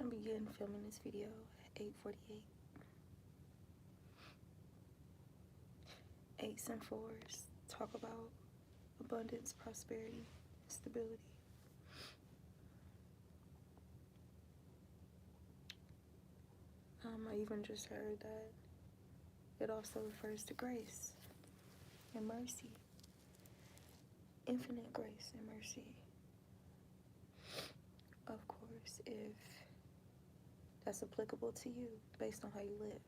gonna begin filming this video at 8:48. 8s and 4s talk about abundance, prosperity, stability. I even just heard that it also refers to grace and mercy, infinite grace and mercy. Of course, if that's applicable to you based on how you live.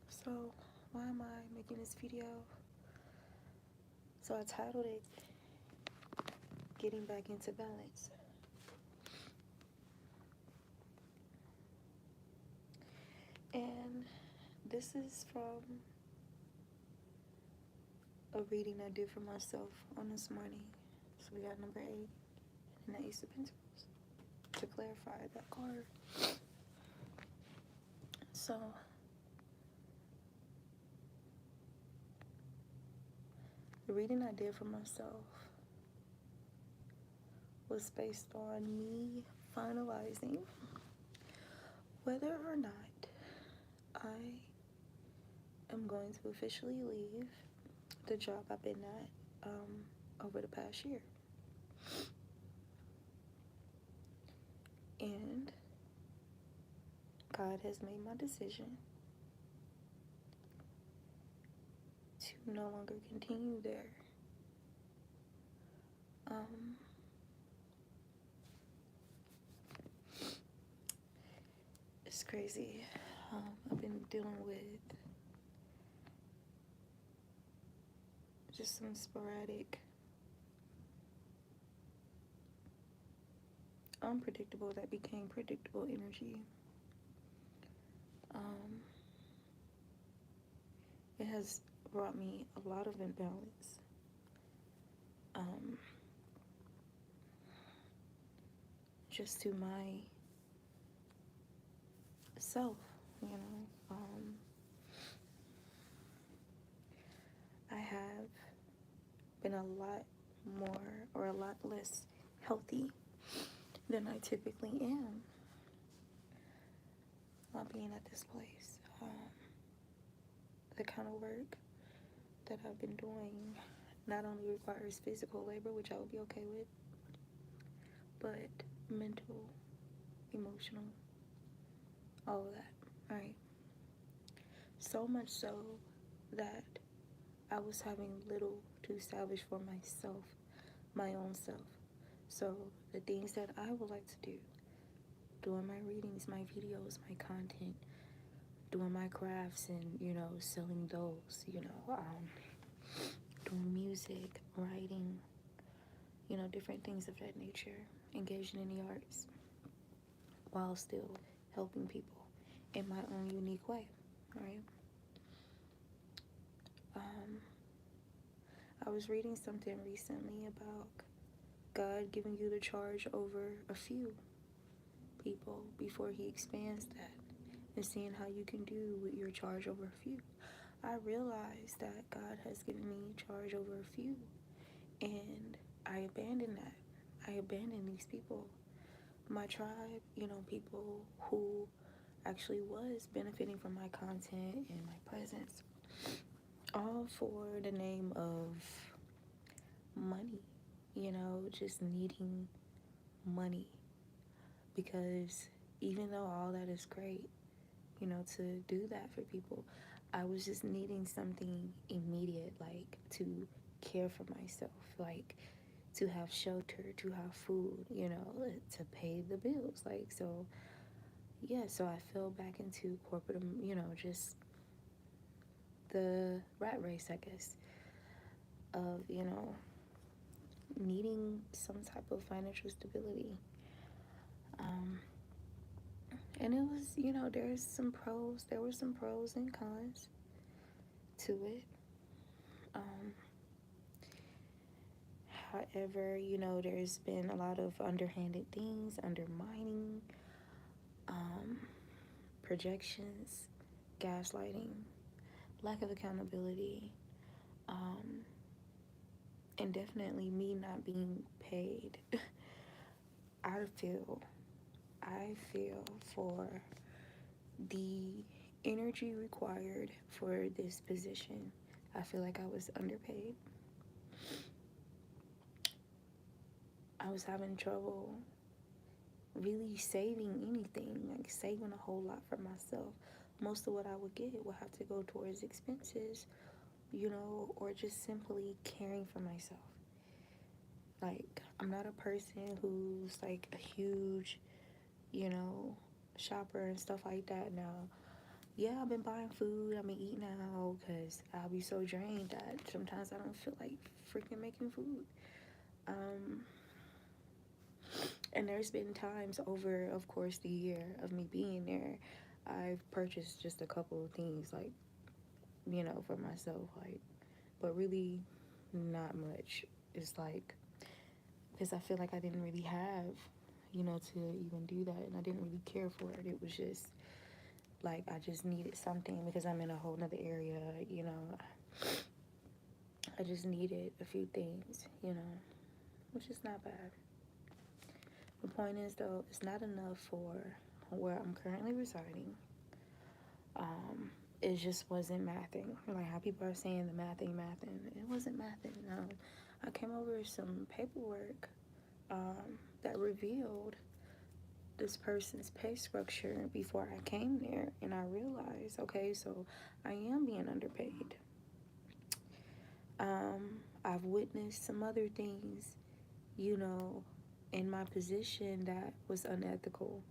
So, why am I making this video? So I titled it Getting Back into Balance. And this is from a reading I did for myself on this morning. So we got number 8 and the Ace of Pentacles to clarify that card. So the reading I did for myself was based on me finalizing whether or not I am going to officially leave the job I've been at over the past year. And God has made my decision to no longer continue there. It's crazy. I've been dealing with just some sporadic, unpredictable that became predictable energy. It has brought me a lot of imbalance. Just to my self, you know. I have been a lot more or a lot less healthy than I typically am while being at this place. The kind of work that I've been doing not only requires physical labor, which I would be okay with, but mental, emotional, all of that, right? So much so that I was having little to salvage for myself, my own self. So the things that I would like to do, doing my readings, my videos, my content, doing my crafts and, you know, selling those, you know, doing music, writing, you know, different things of that nature, engaging in the arts, while still helping people in my own unique way, right? I was reading something recently about God giving you the charge over a few people before he expands that, and seeing how you can do with your charge over a few. I realized that God has given me charge over a few, and I abandoned that. I abandoned these people, my tribe, you know, people who actually was benefiting from my content and my presence, all for the name of money, you know, just needing money. Because even though all that is great, you know, to do that for people, I was just needing something immediate, like to care for myself, like to have shelter, to have food, you know, to pay the bills. Like, so, yeah, so I fell back into corporate, you know, just the rat race, I guess, of, you know, needing some type of financial stability. And it was, you know, there were some pros and cons to it. However, you know, there's been a lot of underhanded things, undermining, projections, gaslighting, lack of accountability, and definitely me not being paid. I I feel for the energy required for this position, I feel like I was underpaid. I was having trouble really saving anything, like saving a whole lot for myself. Most of what I would get would have to go towards expenses, or just simply caring for myself. Like, I'm not a person who's like a huge, you know, shopper and stuff like that now. Yeah, I've been buying food, I've been eating out because I'll be so drained that sometimes I don't feel like freaking making food. Um, and there's been times over, of course, the year of me being there, I've purchased just a couple of things, like, for myself, like, but really not much. It's like, because I feel like I didn't really have, to even do that, and I didn't really care for it. It was just like I just needed something because I'm in a whole nother area, I just needed a few things, which is not bad. The point is, though, it's not enough for where I'm currently residing. It just wasn't mathing. Like how people are saying the mathing. It wasn't mathing. No, I came over some paperwork that revealed this person's pay structure before I came there, and I realized, okay, so I am being underpaid. I've witnessed some other things, in my position that was unethical,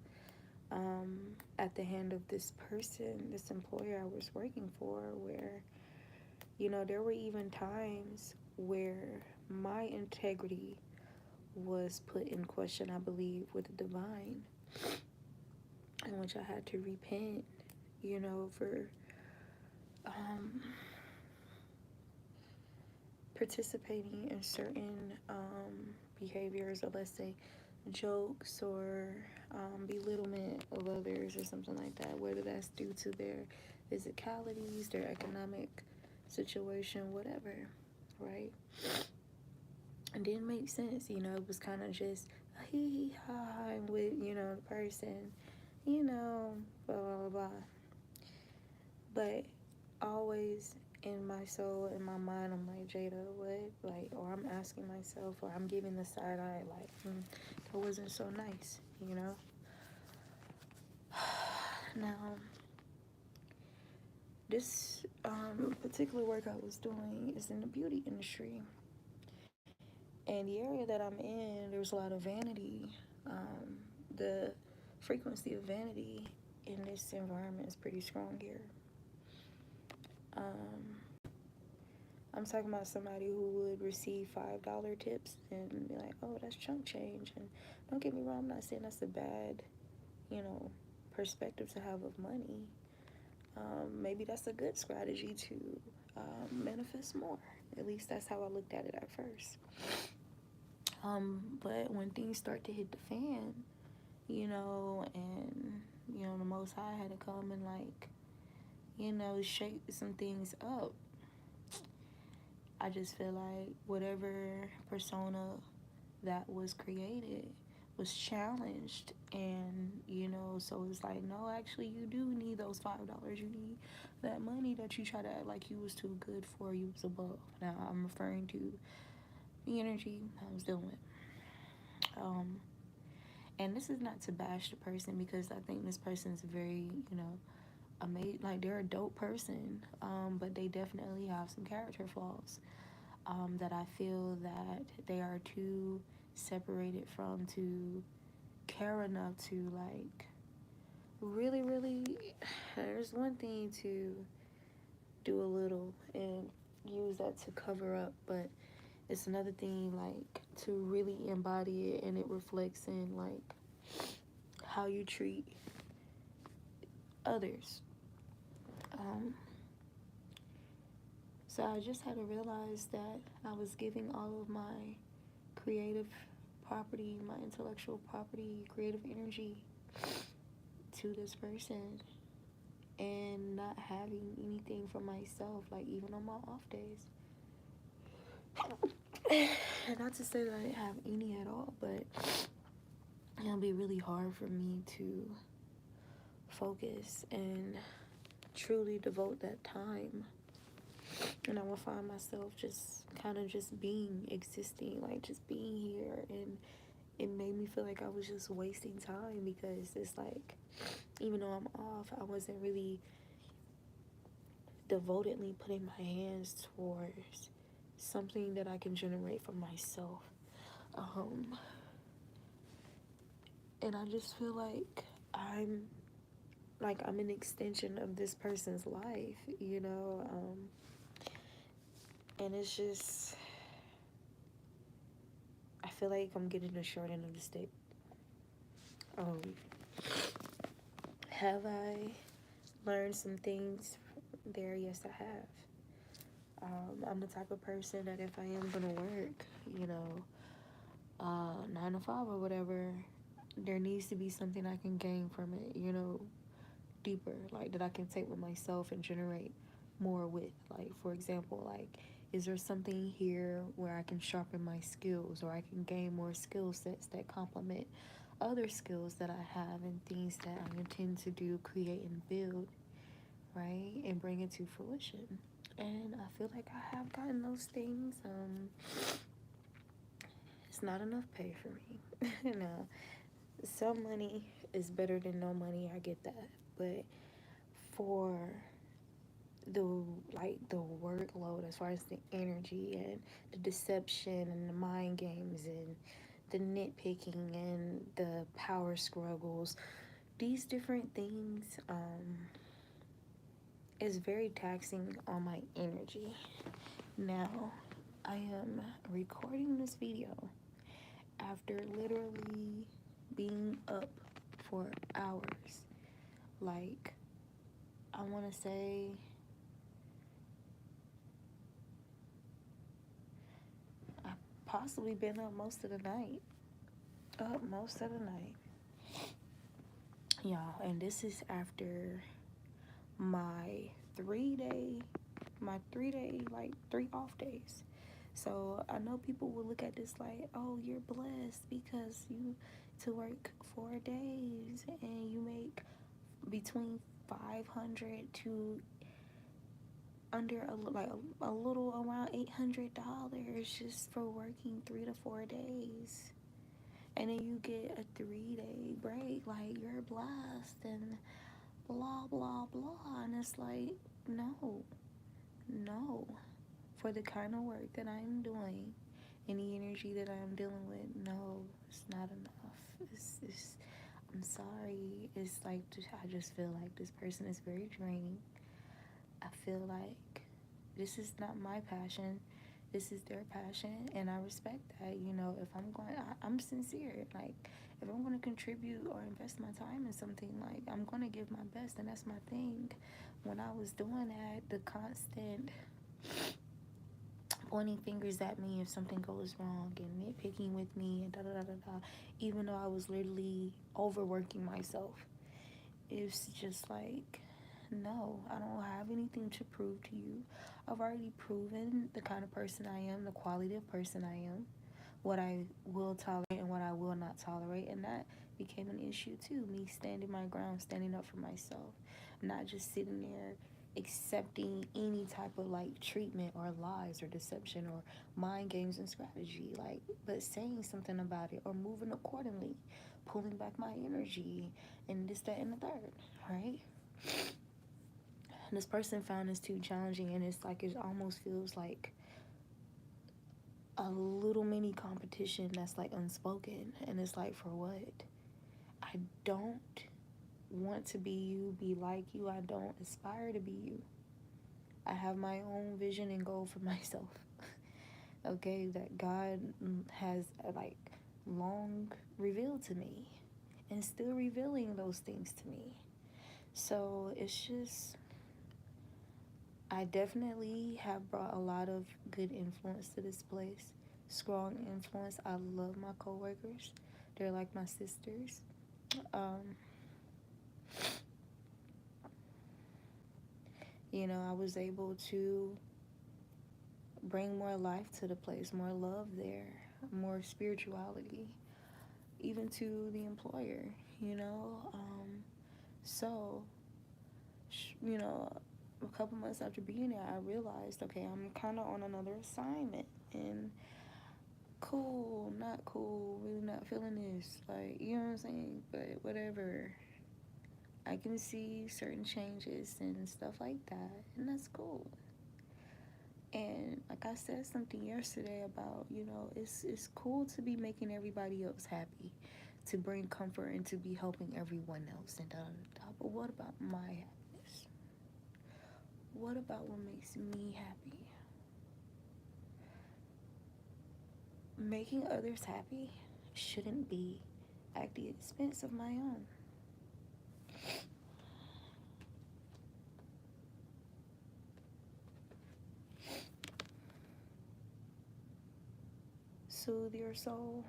at the hand of this person, this employer I was working for, where, there were even times where my integrity was put in question, I believe, with the divine, in which I had to repent, for participating in certain behaviors, or let's say jokes, or belittlement of others, or something like that, whether that's due to their physicalities, their economic situation, whatever, right? It didn't make sense, it was kind of just a hee hee ha with, the person, blah, blah, blah. But always in my soul, in my mind, I'm like, Jada, what? Like, or I'm asking myself, or I'm giving the side eye, like, that wasn't so nice, Now, this particular work I was doing is in the beauty industry. And the area that I'm in, there's a lot of vanity. The frequency of vanity in this environment is pretty strong here. I'm talking about somebody who would receive $5 tips and be like, oh, that's chunk change. And don't get me wrong, I'm not saying that's a bad, perspective to have of money. Maybe that's a good strategy to manifest more. At least that's how I looked at it at first. But when things start to hit the fan, and, the Most High had to come and, like, shake some things up. I just feel like whatever persona that was created was challenged, and so it's like, no, actually you do need those $5. You need that money that you try to act like you was too good for, you was above. Now I'm referring to the energy I was dealing with. And this is not to bash the person, because I think this person's very, amazing. Like, they're a dope person, but they definitely have some character flaws, that I feel that they are too separated from to care enough to, like, really, really. There's one thing to do a little and use that to cover up, but it's another thing, like, to really embody it, and it reflects in, like, how you treat others. So I just had to realize that I was giving all of my creative property, my intellectual property, creative energy to this person, and not having anything for myself, like, even on my off days. And not to say that I didn't have any at all, but, it'll be really hard for me to focus and truly devote that time. And I will find myself just kind of just being, existing, like just being here. And it made me feel like I was just wasting time, because it's like, even though I'm off, I wasn't really devotedly putting my hands towards something that I can generate for myself. And I just feel like I'm an extension of this person's life, you know. And it's just, I feel like I'm getting the short end of the stick. Have I learned some things there? Yes, I have. I'm the type of person that if I am gonna work, you know, 9 to 5 or whatever, there needs to be something I can gain from it, you know, deeper, like that I can take with myself and generate more with. Like, for example, like, is there something here where I can sharpen my skills, or I can gain more skill sets that complement other skills that I have and things that I intend to do, create and build, right, and bring it to fruition. And I feel like I have gotten those things. It's not enough pay for me. No, some money is better than no money. I get that, but for the the workload, as far as the energy and the deception and the mind games and the nitpicking and the power struggles, these different things, is very taxing on my energy. Now, I am recording this video after literally being up for hours. Like, I want to say I've possibly been up most of the night. Y'all, and this is after my 3 day, like 3 off days. So I know people will look at this like, oh, you're blessed because you to work 4 days and you make between 500 to under a little around $800 just for working 3 to 4 days. And then you get a 3 day break, like you're blessed and blah blah blah. And it's like, no, for the kind of work that I'm doing and the energy that I'm dealing with, no, it's not enough. It's I'm sorry. It's like, I just feel like this person is very draining. I feel like this is not my passion. This is their passion, and I respect that. You know, if I'm sincere. Like, if I'm going to contribute or invest my time in something, like, I'm going to give my best, and that's my thing. When I was doing that, the constant pointing fingers at me if something goes wrong and nitpicking with me and da da da da da, even though I was literally overworking myself, it's just like, no, I don't have anything to prove to you. I've already proven the kind of person I am, the quality of person I am, what I will tolerate and what I will not tolerate. And that became an issue too. Me standing my ground, standing up for myself, not just sitting there accepting any type of like treatment or lies or deception or mind games and strategy, like, but saying something about it or moving accordingly, pulling back my energy and this, that, and the third, right? And this person found this too challenging, and it's like, it almost feels like a little mini competition that's like unspoken. And it's like, for what? I don't want to be you, be like you. I don't aspire to be you. I have my own vision and goal for myself. Okay, that God has like long revealed to me and still revealing those things to me. So it's just, I definitely have brought a lot of good influence to this place. Strong influence. I love my coworkers. They're like my sisters. You know, I was able to bring more life to the place, more love there, more spirituality. even to the employer, you know. So, you know, a couple months after being there, I realized, okay, I'm kind of on another assignment, and cool, not cool, really not feeling this, like, you know what I'm saying, but whatever. I can see certain changes and stuff like that, and that's cool. And like I said something yesterday about, you know, it's cool to be making everybody else happy, to bring comfort and to be helping everyone else and da da da. But what about my happiness? What about what makes me happy? Making others happy shouldn't be at the expense of my own. Soothe your soul.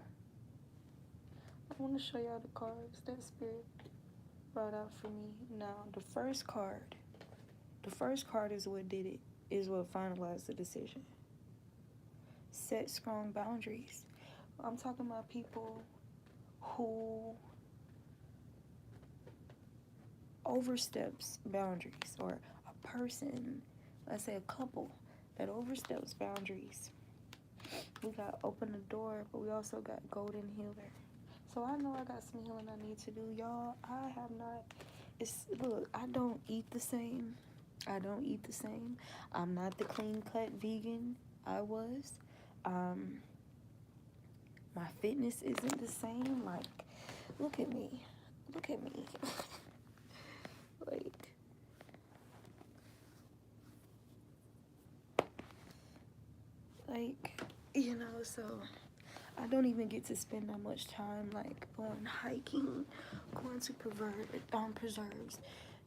I want to show y'all the cards that Spirit brought out for me. Now, the first card is what did it, is what finalized the decision. Set strong boundaries. I'm talking about people who oversteps boundaries, or a person, let's say a couple, that oversteps boundaries. We got open the door, but we also got golden healer. So I know I got some healing I need to do, y'all. I have not. Look, I don't eat the same. I'm not the clean cut vegan I was. My fitness isn't the same. Like, look at me. like, you know, so I don't even get to spend that much time, like, going hiking, going to preserves,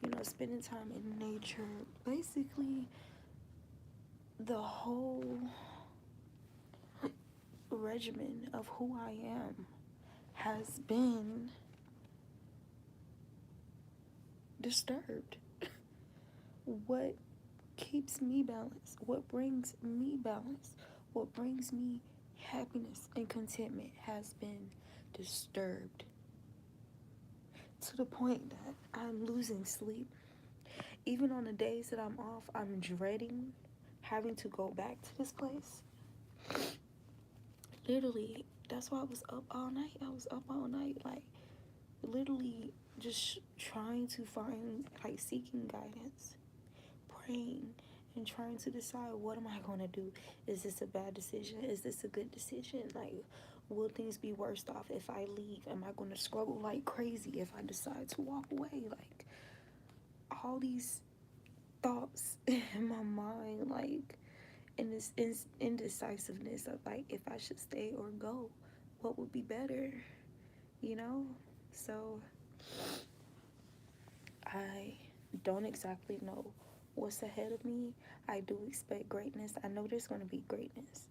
you know, spending time in nature. Basically, the whole regimen of who I am has been disturbed. What keeps me balanced, what brings me balance, what brings me happiness and contentment has been disturbed, to the point that I'm losing sleep. Even on the days that I'm off, I'm dreading having to go back to this place. Literally, that's why I was up all night. Like, literally just trying to find, like, seeking guidance, praying, and trying to decide, what am I going to do? Is this a bad decision? Is this a good decision? Like, will things be worse off if I leave? Am I going to struggle like crazy if I decide to walk away? Like, all these thoughts in my mind, like, and this indecisiveness of, like, if I should stay or go, what would be better, you know? So I don't exactly know what's ahead of me. I do expect greatness. I know there's going to be greatness.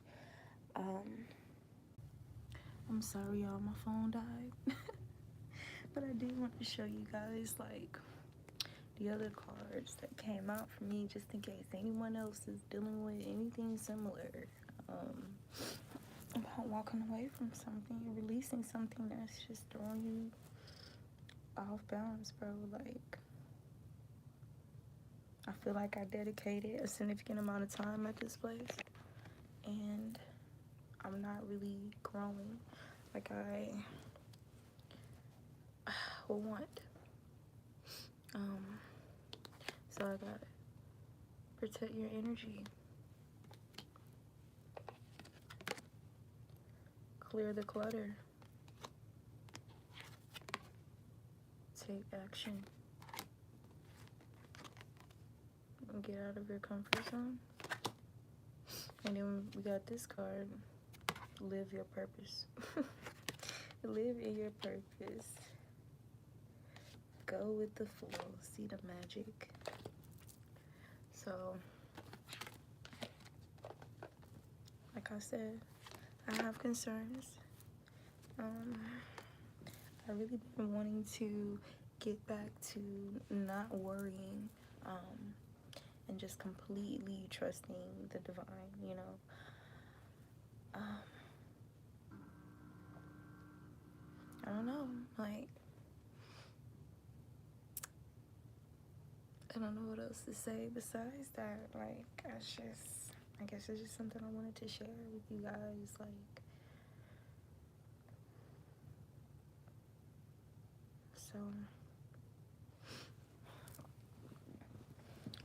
I'm sorry, y'all, my phone died. But I did want to show you guys, like, the other cards that came out for me, just in case anyone else is dealing with anything similar. About walking away from something, releasing something that's just throwing you off balance, bro. Like, I feel like I dedicated a significant amount of time at this place, and I'm not really growing like I would want. So I gotta protect your energy. Clear the clutter. Take action. And get out of your comfort zone. And then we got this card. Live your purpose. Live in your purpose. Go with the flow. See the magic. So, like I said, I have concerns. I really been wanting to get back to not worrying, and just completely trusting the divine, you know. Like, I don't know what else to say besides that. Like, I guess it's just something I wanted to share with you guys. Like, so,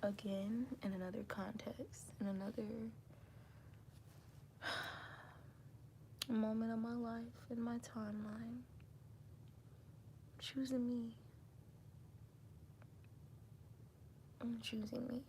again, in another context, in another moment of my life, in my timeline, choosing me. I'm choosing me.